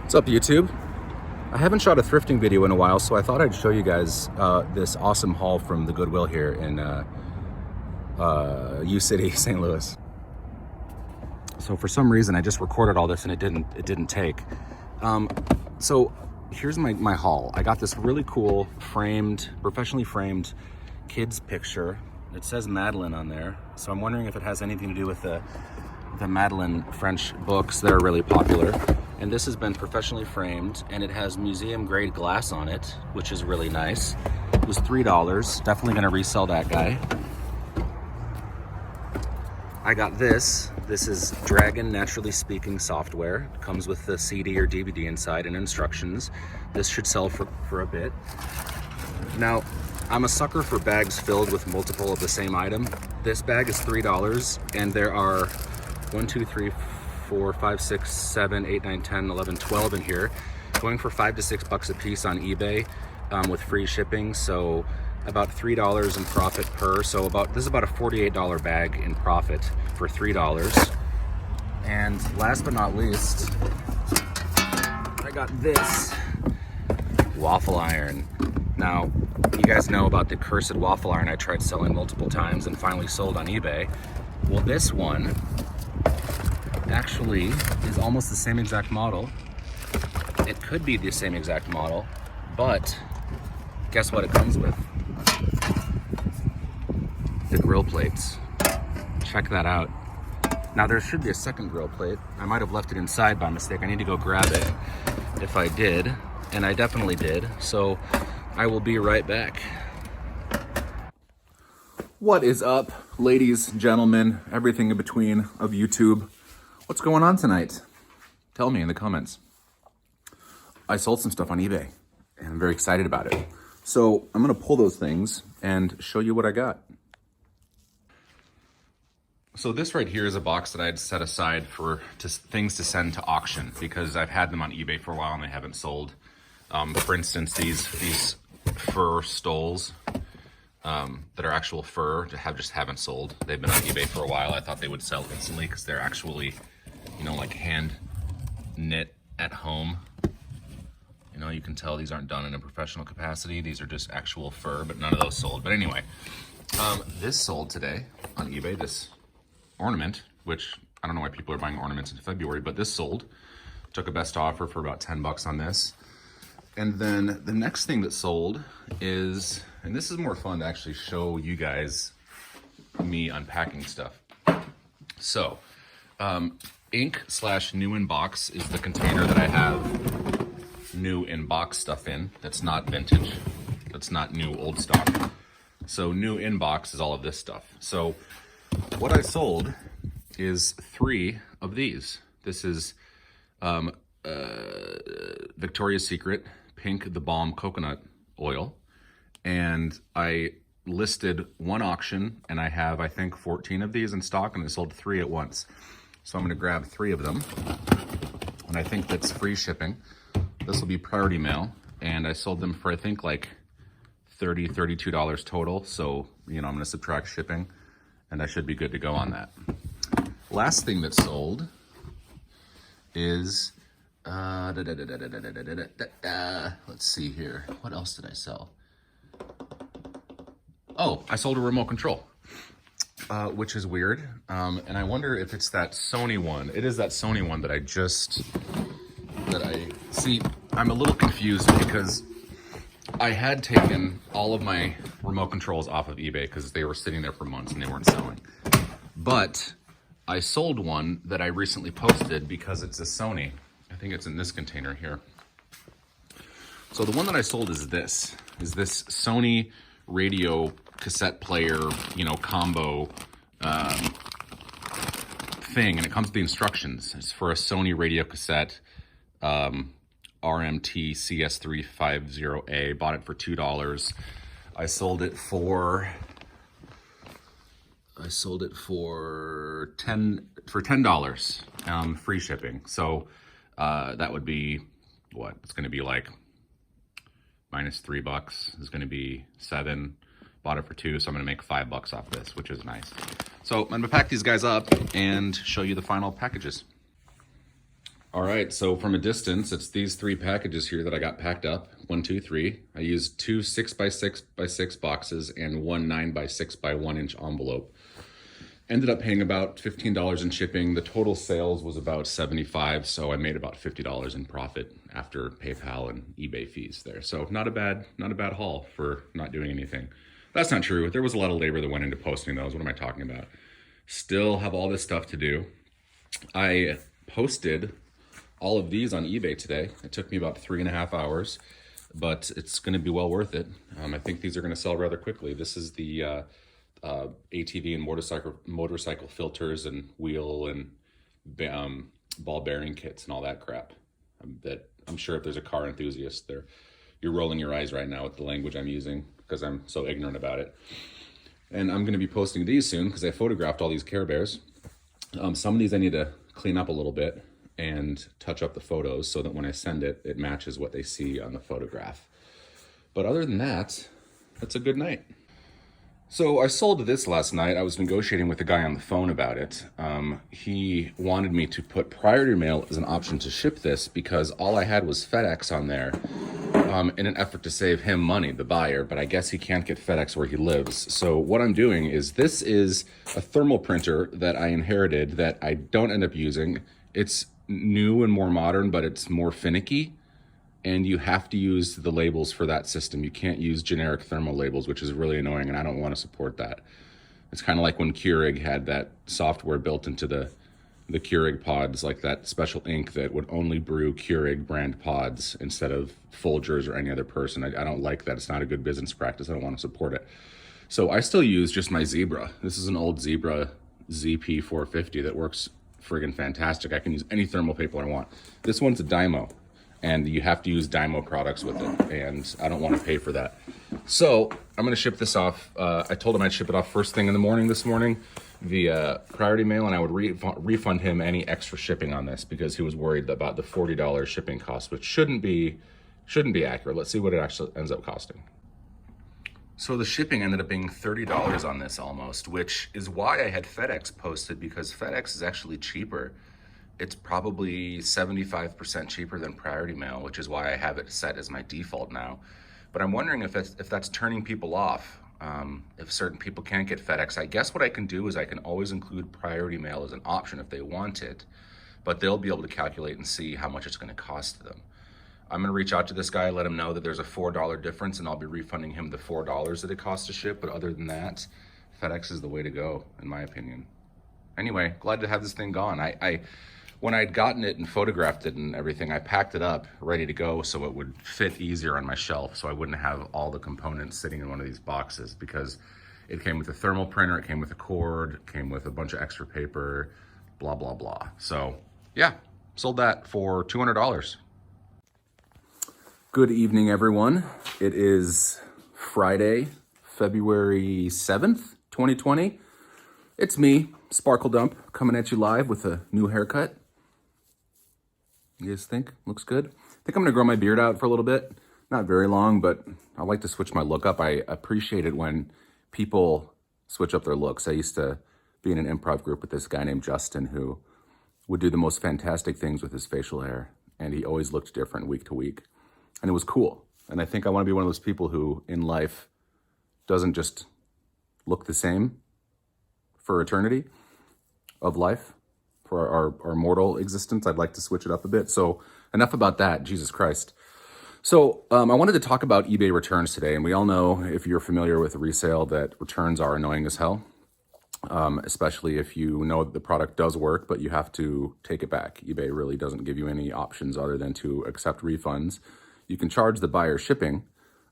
What's up, YouTube? I haven't shot a thrifting video in a while, so I thought I'd show you guys this awesome haul from the Goodwill here in U City, St. Louis. So for some reason, I just recorded all this and it didn't take. So here's my haul. I got this really cool professionally framed kids picture. It says Madeline on there, so I'm wondering if it has anything to do with the Madeline French books that are really popular. And this has been professionally framed, and it has museum grade glass on it, which is really nice. It was $3. Definitely gonna resell that guy. I got this. This is Dragon Naturally Speaking software. It comes with the CD or DVD inside and instructions. This should sell for a bit. Now, I'm a sucker for bags filled with multiple of the same item. This bag is $3, and there are 1, 2, 3, 4, 5, 6, 7, 8, 9, 10, 11, 12 in here, going for $5 to $6 a piece on eBay with free shipping. So about $3 in profit per. So this is about a $48 bag in profit for $3. And last but not least, I got this waffle iron. Now, you guys know about the cursed waffle iron I tried selling multiple times and finally sold on eBay. Well, this one actually is almost the same exact model. It could be the same exact model, but guess what it comes with? The grill plates. Check that out. Now there should be a second grill plate. I might have left it inside by mistake. I need to go grab it if I did, and I definitely did. So I will be right back. What is up, ladies, gentlemen, everything in between of YouTube? What's going on tonight? Tell me in the comments. I sold some stuff on eBay and I'm very excited about it. So I'm gonna pull those things and show you what I got. So this right here is a box that I had set aside for things to send to auction because I've had them on eBay for a while and they haven't sold. For instance, these fur stoles that are actual fur just haven't sold. They've been on eBay for a while. I thought they would sell instantly because they're actually, you know, like hand knit at home. You know, you can tell these aren't done in a professional capacity. These are just actual fur, but none of those sold. But anyway, this sold today on eBay, this ornament, which I don't know why people are buying ornaments in February, but this sold. Took a best offer for about 10 bucks on this. And then the next thing that sold is, and this is more fun to actually show you guys me unpacking stuff. So, ink/new in box is the container that I have new in box stuff in. That's not vintage. That's not new old stock. So new in box is all of this stuff. So what I sold is 3 of these. This is Victoria's Secret Pink the Balm Coconut Oil. And I listed one auction and I have, I think, 14 of these in stock and I sold 3 at once. So I'm gonna grab 3 of them. And I think that's free shipping. This will be priority mail. And I sold them for, I think, like $30, $32 total. So, you know, I'm gonna subtract shipping and I should be good to go on that. Last thing that sold is, let's see here. What else did I sell? Oh, I sold a remote control, which is weird. And I wonder if it's that Sony one. It is that Sony one that see. I'm a little confused because I had taken all of my remote controls off of eBay because they were sitting there for months and they weren't selling. But I sold one that I recently posted because it's a Sony. I think it's in this container here. So the one that I sold is this Sony radio cassette player, you know, combo thing, and it comes with the instructions. It's for a Sony radio cassette, RMT CS350A. Bought it for $2. I sold it for $10, free shipping. So that would be what? It's going to be like minus $3 is going to be $7. Bought it for $2, so I'm going to make $5 off this, which is nice. So I'm going to pack these guys up and show you the final packages. All right, so from a distance, it's these 3 packages here that I got packed up. 1, 2, 3. I used 2 6x6x6 boxes and 1 9x6x1 inch envelope. Ended up paying about $15 in shipping. The total sales was about $75, so I made about $50 in profit after PayPal and eBay fees there. So not a bad haul for not doing anything. That's not true. There was a lot of labor that went into posting those. What am I talking about? Still have all this stuff to do. I posted all of these on eBay today. It took me about 3.5 hours, but it's going to be well worth it. I think these are going to sell rather quickly. This is the ATV and motorcycle filters and wheel and ball bearing kits and all that crap. That I'm sure if there's a car enthusiast there, you're rolling your eyes right now with the language I'm using because I'm so ignorant about it. And I'm going to be posting these soon because I photographed all these Care Bears. Some of these I need to clean up a little bit and touch up the photos so that when I send it, it matches what they see on the photograph. But other than that, it's a good night. So I sold this last night. I was negotiating with the guy on the phone about it. He wanted me to put priority mail as an option to ship this because all I had was FedEx on there in an effort to save him money, the buyer, but I guess he can't get FedEx where he lives. So what I'm doing is this is a thermal printer that I inherited that I don't end up using. It's new and more modern, but it's more finicky. And you have to use the labels for that system. You can't use generic thermal labels, which is really annoying, and I don't want to support that. It's kind of like when Keurig had that software built into the Keurig pods, like that special ink that would only brew Keurig brand pods instead of Folgers or any other person. I don't like that. It's not a good business practice. I don't want to support it. So I still use just my Zebra. This is an old Zebra ZP450 that works friggin' fantastic. I can use any thermal paper I want. This one's a Dymo, and you have to use Dymo products with it, and I don't want to pay for that. So I'm going to ship this off. I told him I'd ship it off first thing in the morning this morning via priority mail, and I would refund him any extra shipping on this because he was worried about the $40 shipping cost, which shouldn't be accurate. Let's see what it actually ends up costing. So the shipping ended up being $30 on this almost, which is why I had FedEx posted, because FedEx is actually cheaper. It's probably 75% cheaper than priority mail, which is why I have it set as my default now. But I'm wondering if that's turning people off. If certain people can't get FedEx, I guess what I can do is I can always include priority mail as an option if they want it, but they'll be able to calculate and see how much it's going to cost them. I'm going to reach out to this guy, let him know that there's a $4 difference, and I'll be refunding him the $4 that it costs to ship. But other than that, FedEx is the way to go, in my opinion. Anyway, glad to have this thing gone. When I'd gotten it and photographed it and everything, I packed it up ready to go so it would fit easier on my shelf, so I wouldn't have all the components sitting in one of these boxes, because it came with a thermal printer, it came with a cord, it came with a bunch of extra paper, blah, blah, blah. So yeah, sold that for $200. Good evening, everyone. It is Friday, February 7th, 2020. It's me, Sparkle Dump, coming at you live with a new haircut. You guys think? Looks good? I think I'm gonna grow my beard out for a little bit. Not very long, but I like to switch my look up. I appreciate it when people switch up their looks. I used to be in an improv group with this guy named Justin who would do the most fantastic things with his facial hair, and he always looked different week to week. And it was cool. And I think I want to be one of those people who in life doesn't just look the same for eternity of life, for our mortal existence. I'd like to switch it up a bit. So enough about that, Jesus Christ. So I wanted to talk about eBay returns today. And we all know, if you're familiar with resale, that returns are annoying as hell. Especially if you know that the product does work, but you have to take it back. eBay really doesn't give you any options other than to accept refunds. You can charge the buyer shipping,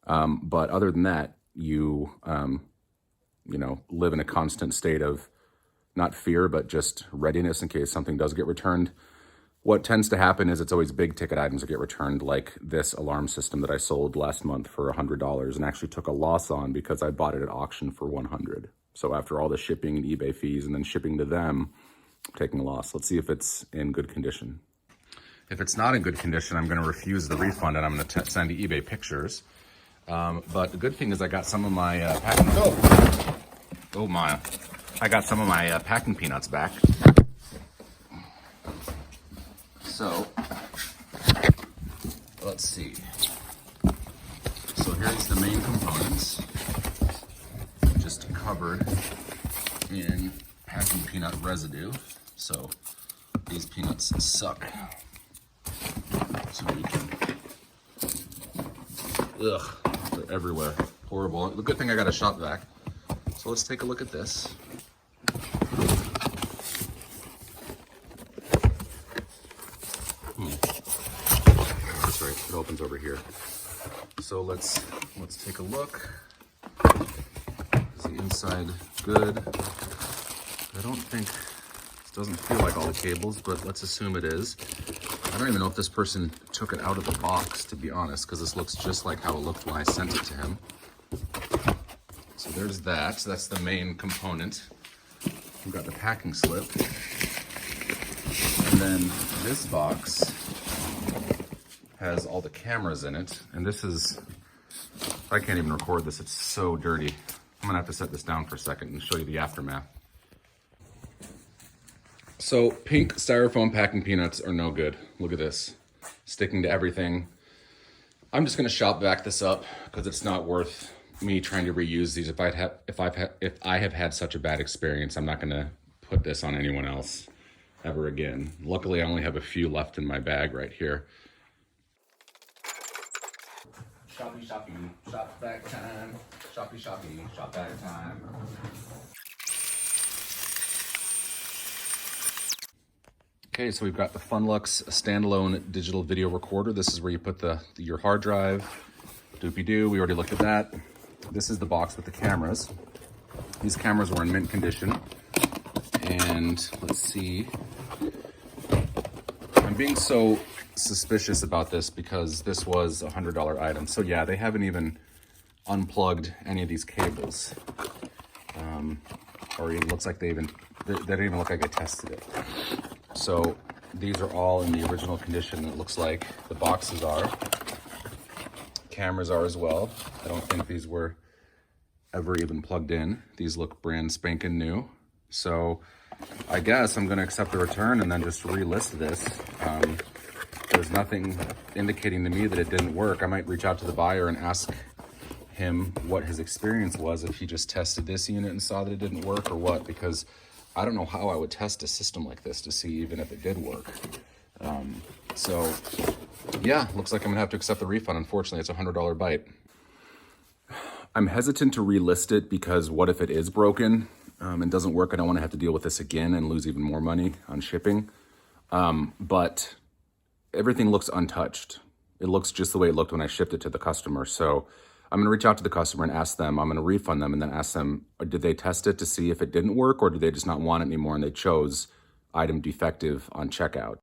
but other than that, you live in a constant state of not fear, but just readiness in case something does get returned. What tends to happen is it's always big ticket items that get returned, like this alarm system that I sold last month for $100 and actually took a loss on because I bought it at auction for $100. So after all the shipping and eBay fees and then shipping to them, I'm taking a loss. Let's see if it's in good condition. If it's not in good condition, I'm going to refuse the refund, and I'm going to send eBay pictures. But the good thing is I got some of my packing... Oh my. I got some of my packing peanuts back. So, let's see. So here's the main components, just covered in packing peanut residue. So these peanuts suck. So we can, ugh, they're everywhere. Horrible. The good thing I got a shop vac. So let's take a look at this. That's right, it opens over here. So let's take a look. Is the inside good? I don't think, it doesn't feel like all the cables, but let's assume it is. I don't even know if this person took it out of the box, to be honest, because this looks just like how it looked when I sent it to him. So there's that. So that's the main component. We've got the packing slip. And then this box has all the cameras in it. And this is, I can't even record this. It's so dirty. I'm gonna have to set this down for a second and show you the aftermath. So pink styrofoam packing peanuts are no good. Look at this, sticking to everything. I'm just gonna shop vac this up because it's not worth me trying to reuse these. If I have had such a bad experience, I'm not gonna put this on anyone else ever again. Luckily, I only have a few left in my bag right here. Shoppy, shop vac time. Shoppy, shop vac time. Okay, so we've got the FunLux standalone digital video recorder. This is where you put your hard drive. Doopy-doo, we already looked at that. This is the box with the cameras. These cameras were in mint condition. And let's see. I'm being so suspicious about this because this was a $100 item. So yeah, they haven't even unplugged any of these cables. Or it looks like they didn't even look like I tested it. So these are all in the original condition, it looks like. The boxes are. Cameras are as well. I don't think these were ever even plugged in. These look brand spanking new. So I guess I'm gonna accept the return and then just relist this. There's nothing indicating to me that it didn't work. I might reach out to the buyer and ask him what his experience was, if he just tested this unit and saw that it didn't work or what, because I don't know how I would test a system like this to see even if it did work. So yeah, looks like I'm gonna have to accept the refund. Unfortunately, it's a $100 bite. I'm hesitant to relist it because what if it is broken and doesn't work? I don't wanna have to deal with this again and lose even more money on shipping. But everything looks untouched. It looks just the way it looked when I shipped it to the customer. So I'm gonna reach out to the customer and ask them, I'm gonna refund them and then ask them, did they test it to see if it didn't work or did they just not want it anymore and they chose item defective on checkout?